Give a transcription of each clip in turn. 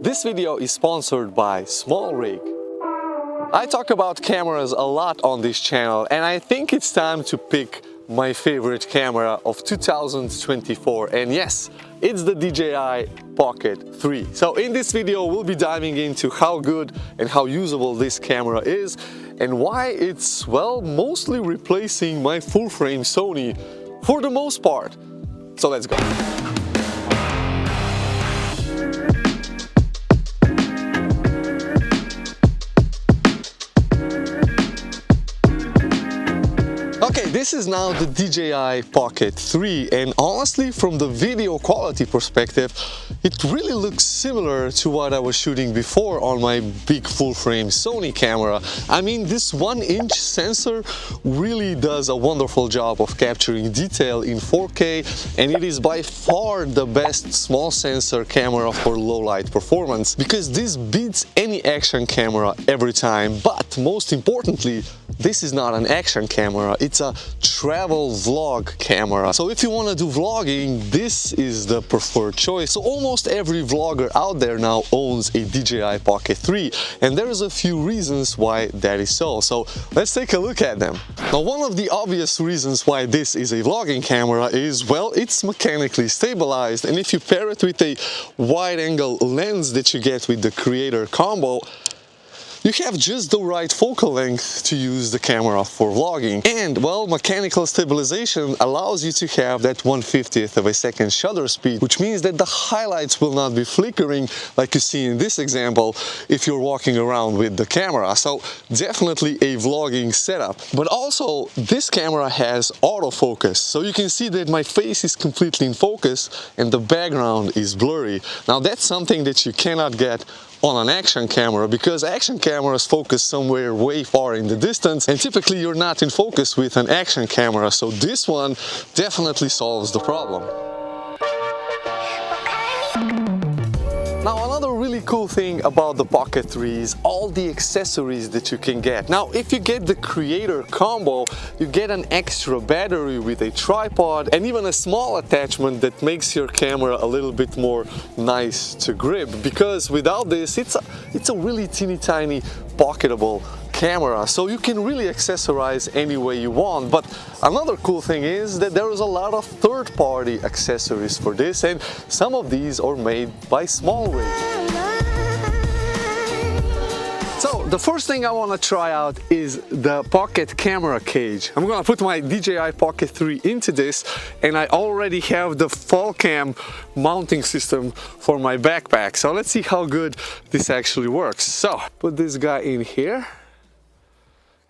This video is sponsored by SmallRig. I talk about cameras a lot on this channel, and I think it's time to pick my favorite camera of 2024, and yes, it's the DJI Pocket 3. So in this video we'll be diving into how good and how usable this camera is and why it's, well, mostly replacing my full-frame Sony for the most part. So let's go. Okay, this is now the DJI Pocket 3, and honestly, from the video quality perspective, it really looks similar to what I was shooting before on my big full-frame Sony camera. I mean, this 1-inch sensor really does a wonderful job of capturing detail in 4K, and it is by far the best small sensor camera for low light performance, because this beats any action camera every time. But most importantly, this is not an action camera, it's a travel vlog camera. So if you want to do vlogging, this is the preferred choice. So almost every vlogger out there now owns a DJI Pocket 3, and there's a few reasons why that is so. So let's take a look at them. Now, one of the obvious reasons why this is a vlogging camera is, well, it's mechanically stabilized, and if you pair it with a wide-angle lens that you get with the Creator combo, you have just the right focal length to use the camera for vlogging. And, well, mechanical stabilization allows you to have that 1/50th of a second shutter speed, which means that the highlights will not be flickering like you see in this example if you're walking around with the camera. So definitely a vlogging setup. But also, this camera has autofocus, so you can see that my face is completely in focus and the background is blurry. Now, that's something that you cannot get on an action camera, because action cameras focus somewhere way far in the distance, and typically you're not in focus with an action camera, so this one definitely solves the problem. Now, another really cool thing about the Pocket 3 is all the accessories that you can get. Now, if you get the Creator combo, you get an extra battery with a tripod and even a small attachment that makes your camera a little bit more nice to grip, because without this, it's a really teeny tiny pocketable camera, so you can really accessorize any way you want. But another cool thing is that there is a lot of third-party accessories for this, and some of these are made by SmallRig. So the first thing I want to try out is the Pocket camera cage. I'm gonna put my DJI Pocket 3 into this, and I already have the fall cam mounting system for my backpack. So let's see how good this actually works. So put this guy in here,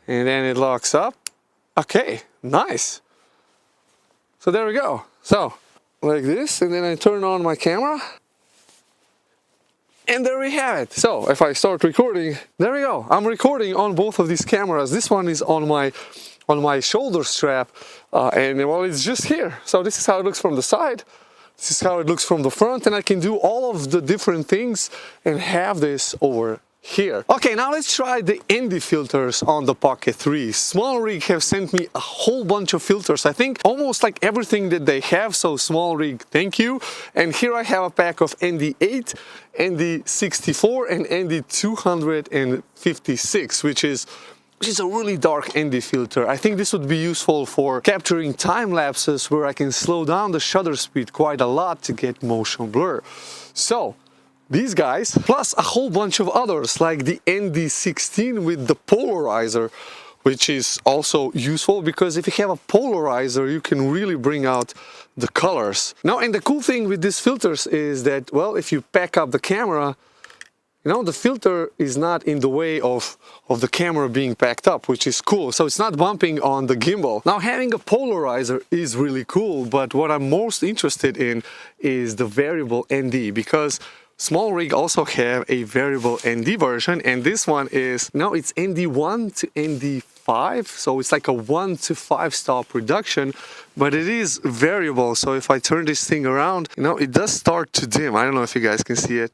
and then it locks up. Okay, nice. So there we go. So like this, and then I turn on my camera, and there we have it. So if I start recording, there we go. I'm recording on both of these cameras. This one is on my shoulder strap, and well, it's just here. So this is how it looks from the side. This is how it looks from the front, and I can do all of the different things and have this over here. Okay, now let's try the ND filters on the Pocket 3. SmallRig have sent me a whole bunch of filters. I think almost like everything that they have, so SmallRig, thank you. And here I have a pack of ND8, ND64 and ND256, which is a really dark ND filter. I think this would be useful for capturing time lapses where I can slow down the shutter speed quite a lot to get motion blur. So these guys, plus a whole bunch of others like the ND16 with the polarizer, which is also useful because if you have a polarizer, you can really bring out the colors. Now, and the cool thing with these filters is that, well, if you pack up the camera, you know, the filter is not in the way of the camera being packed up, which is cool. So it's not bumping on the gimbal. Now, having a polarizer is really cool, but what I'm most interested in is the variable ND, because SmallRig also have a variable ND version, and this one is, now it's ND1 to ND5, so it's like a 1 to 5 stop reduction, but it is variable. So if I turn this thing around, you know, it does start to dim. I don't know if you guys can see it,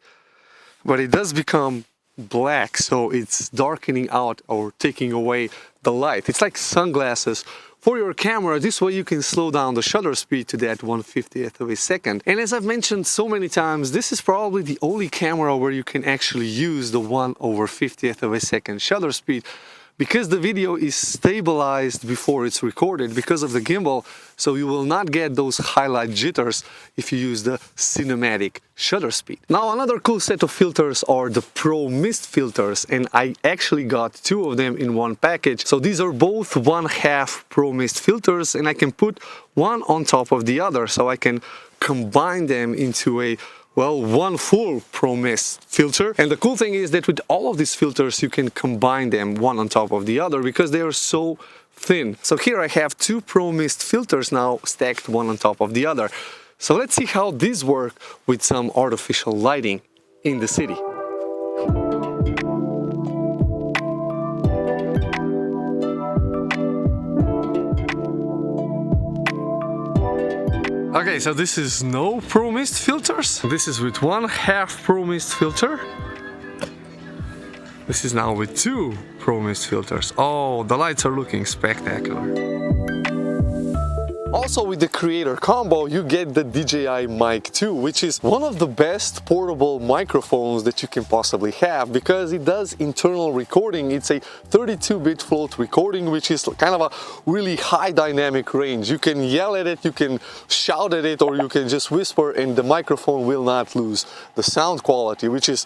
but it does become black, so it's darkening out or taking away the light. It's like sunglasses for your camera. This way you can slow down the shutter speed to that 1/50th of a second. And as I've mentioned so many times, this is probably the only camera where you can actually use the 1/50th of a second shutter speed, because the video is stabilized before it's recorded because of the gimbal, so you will not get those highlight jitters if you use the cinematic shutter speed. Now, another cool set of filters are the Pro Mist filters, and I actually got two of them in one package. So these are both 1/2 Pro Mist filters, and I can put one on top of the other, so I can combine them into a one full Pro Mist filter. And the cool thing is that with all of these filters, you can combine them one on top of the other because they are so thin. So here I have two Pro Mist filters now stacked one on top of the other. So let's see how these work with some artificial lighting in the city. Okay, so this is no Pro Mist filters. This is with 1/2 Pro Mist filter. This is now with two Pro Mist filters. Oh, the lights are looking spectacular. Also, with the Creator combo, you get the DJI Mic 2, which is one of the best portable microphones that you can possibly have because it does internal recording. It's a 32-bit float recording, which is kind of a really high dynamic range. You can yell at it, you can shout at it, or you can just whisper, and the microphone will not lose the sound quality, which is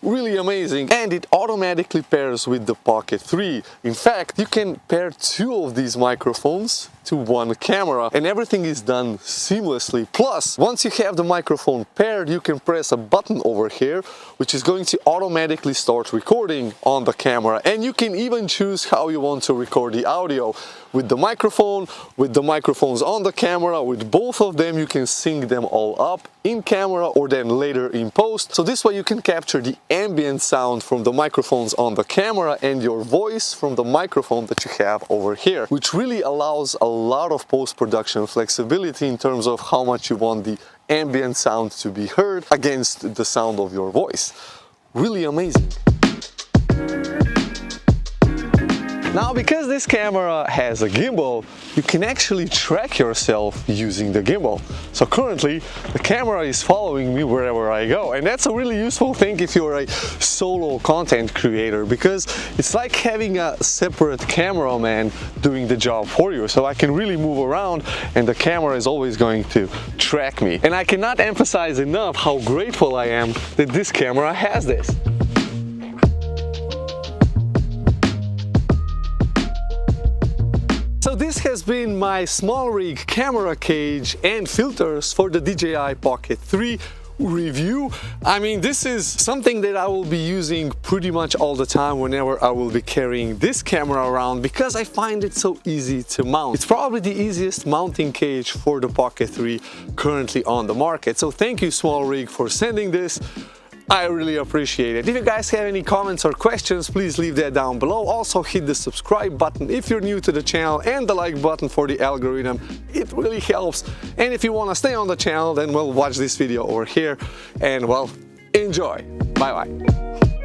really amazing. And it automatically pairs with the Pocket 3. In fact, you can pair two of these microphones to one camera, and everything is done seamlessly. Plus, once you have the microphone paired, you can press a button over here, which is going to automatically start recording on the camera. And you can even choose how you want to record the audio. With the microphone, with the microphones on the camera, with both of them, you can sync them all up in camera or then later in post. So this way you can capture the ambient sound from the microphones on the camera and your voice from the microphone that you have over here, which really allows a lot of post-production flexibility in terms of how much you want the ambient sound to be heard against the sound of your voice. Really amazing. Now, because this camera has a gimbal, you can actually track yourself using the gimbal. So currently, the camera is following me wherever I go. And that's a really useful thing if you're a solo content creator, because it's like having a separate cameraman doing the job for you. So I can really move around and the camera is always going to track me. And I cannot emphasize enough how grateful I am that this camera has this. So this has been my SmallRig camera cage and filters for the DJI Pocket 3 review. I mean, this is something that I will be using pretty much all the time whenever I will be carrying this camera around because I find it so easy to mount. It's probably the easiest mounting cage for the Pocket 3 currently on the market. So thank you, SmallRig, for sending this. I really appreciate it. If you guys have any comments or questions, please leave that down below. Also hit the subscribe button if you're new to the channel and the like button for the algorithm. It really helps. And if you want to stay on the channel, then well, watch this video over here and well, enjoy. Bye bye.